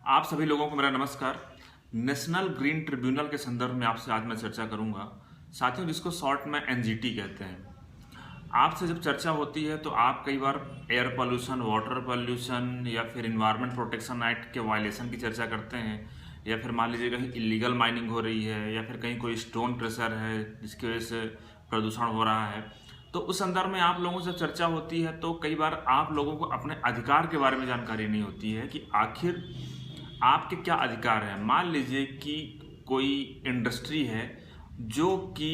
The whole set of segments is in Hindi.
आप सभी लोगों को मेरा नमस्कार। नेशनल ग्रीन ट्रिब्यूनल के संदर्भ में आपसे आज मैं चर्चा करूंगा। साथियों, जिसको शॉर्ट में एनजीटी कहते हैं। आपसे जब चर्चा होती है तो आप कई बार एयर पोल्यूशन, वाटर पोल्यूशन या फिर इन्वायरमेंट प्रोटेक्शन एक्ट के वायलेशन की चर्चा करते हैं, या फिर मान लीजिए कहीं इलीगल माइनिंग हो रही है, या फिर कहीं कोई स्टोन क्रशर है जिसकी वजह से प्रदूषण हो रहा है। तो उस संदर्भ में आप लोगों से चर्चा होती है तो कई बार आप लोगों को अपने अधिकार के बारे में जानकारी नहीं होती है कि आखिर आपके क्या अधिकार हैं। मान लीजिए कि कोई इंडस्ट्री है जो कि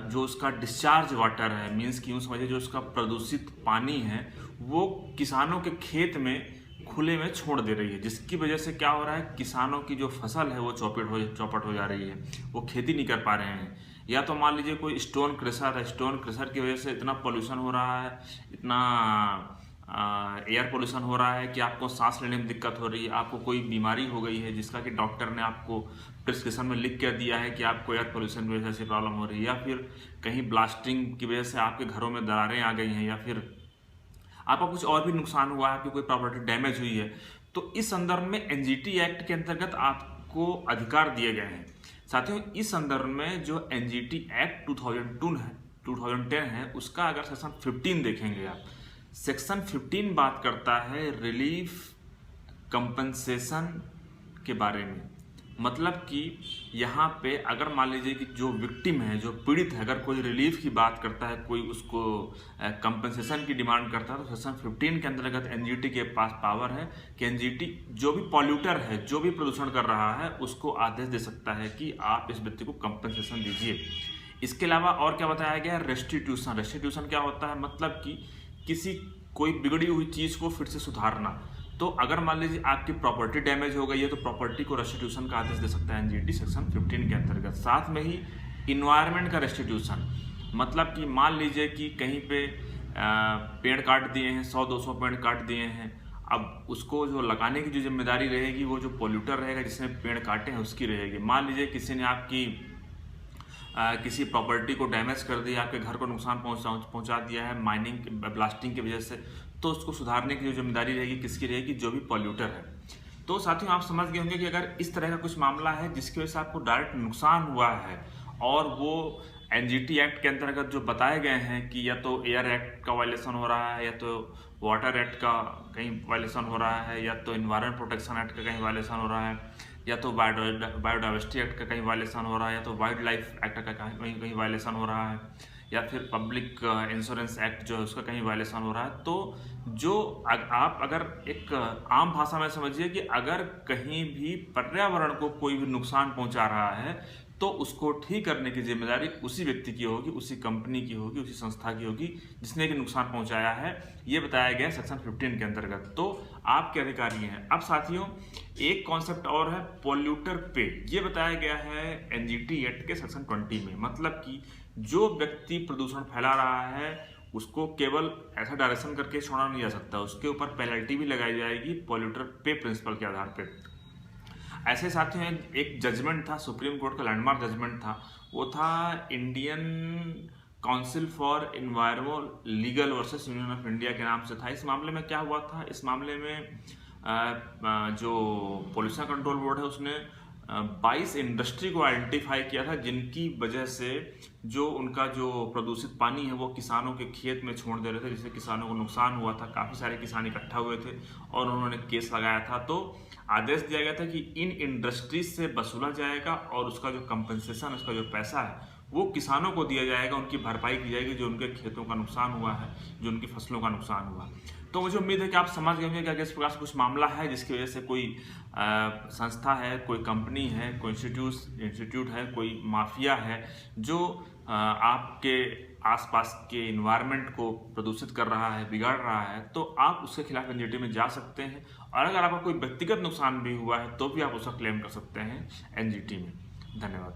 जो उसका डिस्चार्ज वाटर है, मीन्स कि यूँ समझिए जो उसका प्रदूषित पानी है वो किसानों के खेत में खुले में छोड़ दे रही है, जिसकी वजह से क्या हो रहा है, किसानों की जो फसल है वो चौपट हो जा रही है, वो खेती नहीं कर पा रहे हैं। या तो मान लीजिए कोई स्टोन क्रशर है, स्टोन क्रशर की वजह से इतना पोल्यूशन हो रहा है, इतना एयर पोल्यूशन हो रहा है कि आपको सांस लेने में दिक्कत हो रही है, आपको कोई बीमारी हो गई है जिसका कि डॉक्टर ने आपको प्रिस्क्रिप्शन में लिख कर दिया है कि आपको एयर पोल्यूशन की वजह से प्रॉब्लम हो रही है, या फिर कहीं ब्लास्टिंग की वजह से आपके घरों में दरारें आ गई हैं, या फिर आपका कुछ और भी नुकसान हुआ है, आपकी कोई प्रॉपर्टी डैमेज हुई है। तो इस संदर्भ में एनजीटी एक्ट के अंतर्गत आपको अधिकार दिए गए हैं। साथियों, इस संदर्भ में जो एनजीटी एक्ट 2010 है, उसका अगर सेक्शन 15 देखेंगे आप, सेक्शन 15 बात करता है रिलीफ कंपनसेशन के बारे में। मतलब कि यहाँ पे अगर मान लीजिए कि जो विक्टिम है, जो पीड़ित है, अगर कोई रिलीफ की बात करता है, कोई उसको कंपनसेशन की डिमांड करता है, तो सेक्शन 15 के अंतर्गत एनजीटी के पास पावर है कि एनजीटी जो भी पॉल्यूटर है, जो भी प्रदूषण कर रहा है, उसको आदेश दे सकता है कि आप इस व्यक्ति को कंपनसेशन दीजिए। इसके अलावा और क्या बताया गया है, रेस्टिट्यूशन। रेस्टिट्यूशन क्या होता है, मतलब कि किसी कोई बिगड़ी हुई चीज़ को फिर से सुधारना। तो अगर मान लीजिए आपकी प्रॉपर्टी डैमेज हो गई है तो प्रॉपर्टी को रेस्टिट्यूशन का आदेश दे सकता है एनजीटी सेक्शन 15 के अंतर्गत। साथ में ही इन्वायरमेंट का रेस्टिट्यूशन, मतलब कि मान लीजिए कि कहीं पे पेड़ काट दिए हैं, 100-200 पेड़ काट दिए हैं, अब उसको जो लगाने की जो जिम्मेदारी रहेगी वो जो पोल्यूटर रहेगा जिसने पेड़ काटे हैं उसकी रहेगी। मान लीजिए किसी ने आपकी किसी प्रॉपर्टी को डैमेज कर दिया, आपके घर को नुकसान पहुंचा दिया है माइनिंग ब्लास्टिंग की वजह से, तो उसको सुधारने की जो जिम्मेदारी रहेगी किसकी रहेगी, जो भी पॉल्यूटर है। तो साथियों, आप समझ गए होंगे कि अगर इस तरह का कुछ मामला है जिसकी वजह से आपको डायरेक्ट नुकसान हुआ है और वो एनजीटी एक्ट के अंतर्गत जो बताए गए हैं कि या तो एयर एक्ट का वायलेशन हो रहा है, या तो वाटर एक्ट का कहीं वायलेशन हो रहा है, या तो इन्वायरमेंट प्रोटेक्शन एक्ट का कहीं वायलेशन हो रहा है, या तो बायोडाइवर्सिटी एक्ट का कहीं वायलेशन हो रहा है, या तो वाइल्ड लाइफ एक्ट का कहीं वायलेशन हो रहा है, या फिर पब्लिक इंश्योरेंस एक्ट जो है उसका कहीं वायलेशन हो रहा है। तो जो आप अगर एक आम भाषा में समझिए कि अगर कहीं भी पर्यावरण को कोई भी नुकसान पहुंचा रहा है तो उसको ठीक करने की जिम्मेदारी उसी व्यक्ति की होगी, उसी कंपनी की होगी, उसी संस्था की होगी जिसने कि नुकसान पहुंचाया है। ये बताया गया सेक्शन 15 के अंतर्गत। तो आपके अधिकारी हैं। अब साथियों, एक कॉन्सेप्ट और है पॉल्यूटर पे। ये बताया गया है एनजीटी एक्ट के सेक्शन 20 में। मतलब कि जो व्यक्ति प्रदूषण फैला रहा है उसको केवल ऐसा डायरेक्शन करके छोड़ा नहीं जा सकता, उसके ऊपर पेनल्टी भी लगाई जाएगी पॉल्यूटर पे प्रिंसिपल के आधार पर। ऐसे साथियों, एक जजमेंट था, सुप्रीम कोर्ट का लैंडमार्क जजमेंट था, वो था Indian council for environmental legal versus union of India के नाम से था। इस मामले में क्या हुआ था, इस मामले में जो पोल्यूशन कंट्रोल बोर्ड है उसने 22 इंडस्ट्री को आइडेंटिफाई किया था जिनकी वजह से जो उनका जो प्रदूषित पानी है वो किसानों के खेत में छोड़ दे रहे थे, जिससे किसानों को नुकसान हुआ था। काफ़ी सारे किसान इकट्ठा हुए थे और उन्होंने केस लगाया था। तो आदेश दिया गया था कि इन इंडस्ट्रीज से वसूला जाएगा और उसका जो कंपनसेशन, उसका जो पैसा है वो किसानों को दिया जाएगा, उनकी भरपाई की जाएगी जो उनके खेतों का नुकसान हुआ है, जो उनकी फसलों का नुकसान हुआ। तो मुझे उम्मीद है कि आप समझ गए होंगे कि अगर इस प्रकार से कुछ मामला है जिसकी वजह से कोई संस्था है, कोई कंपनी है, कोई इंस्टीट्यूट है, कोई माफिया है जो आपके आसपास के इन्वायरमेंट को प्रदूषित कर रहा है, बिगाड़ रहा है, तो आप उसके खिलाफ एनजीटी में जा सकते हैं। और अगर आपका कोई व्यक्तिगत नुकसान भी हुआ है तो भी आप उसका क्लेम कर सकते हैं एनजीटी में। धन्यवाद।